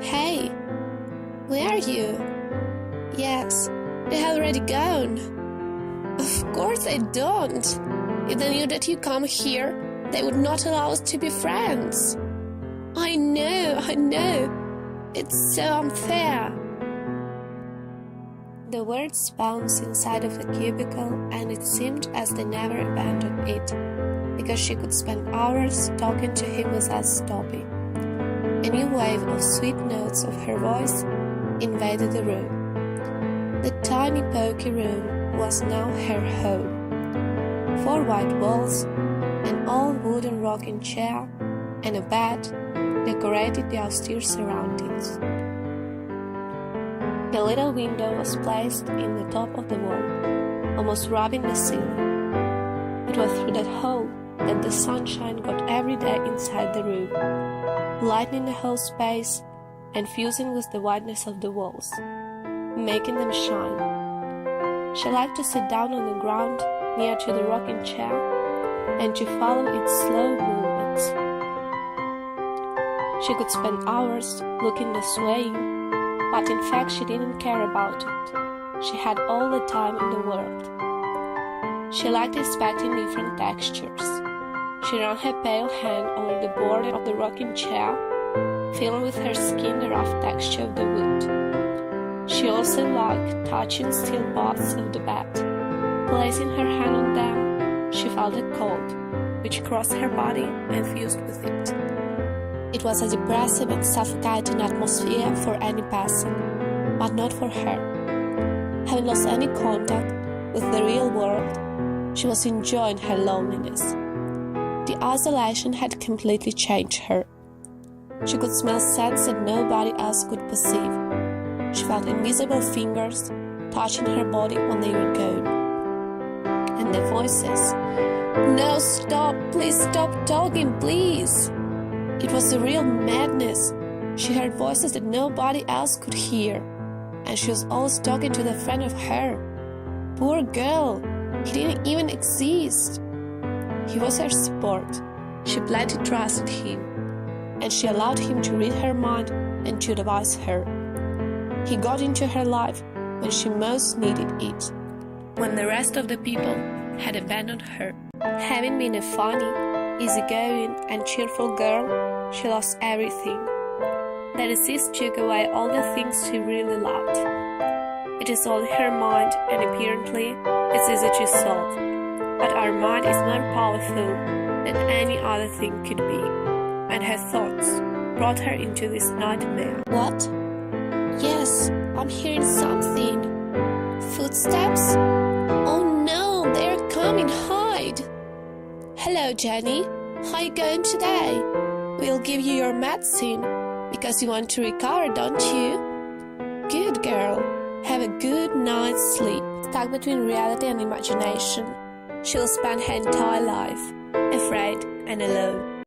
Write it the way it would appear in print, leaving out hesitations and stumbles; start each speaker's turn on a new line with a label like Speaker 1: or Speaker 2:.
Speaker 1: Hey, where are you? Yes, they have already gone. Of course I don't. If they knew that you come here, they would not allow us to be friends. I know. It's so unfair. The words bounced inside of the cubicle, and it seemed as they never abandoned it, because she could spend hours talking to him without stopping. A new wave of sweet notes of her voice invaded the room. The tiny poky room was now her home. 4 white walls, an old wooden rocking chair, and a bed decorated the austere surroundings. The little window was placed in the top of the wall, almost rubbing the ceiling. It was through that hole that the sunshine got every day inside the room, lightening the whole space and fusing with the whiteness of the walls, making them shine. She liked to sit down on the ground near to the rocking chair and to follow its slow movements. She could spend hours looking the swaying, but in fact she didn't care about it. She had all the time in the world. She liked inspecting different textures. She ran her pale hand over the border of the rocking chair, feeling with her skin the rough texture of the wood. She also liked touching steel parts of the bed. Placing her hand on them, she felt a cold, which crossed her body and fused with it. It was a depressive and suffocating atmosphere for any person, but not for her. Having lost any contact with the real world, she was enjoying her loneliness. The isolation had completely changed her. She could smell scents that nobody else could perceive. She felt invisible fingers touching her body when they were gone. And the voices, "No, stop, please stop talking, please." It was a real madness. She heard voices that nobody else could hear, and she was always talking to the friend of her. Poor girl, he didn't even exist. He was her support. She blindly trusted him, and she allowed him to read her mind and to advise her. He got into her life when she most needed it, when the rest of the people had abandoned her. Having been a funny, easygoing and cheerful girl, she lost everything. The disease took away all the things she really loved. It is all in her mind, and apparently it's easy to solve. But our mind is more powerful than any other thing could be, and her thoughts brought her into this nightmare. What? Yes, I'm hearing something. Footsteps? Oh no, they're coming, hide! Hello, Jenny. How you going today? We'll give you your medicine, because you want to recover, don't you? Good girl. Have a good night's sleep. Stuck between reality and imagination, she'll spend her entire life afraid and alone.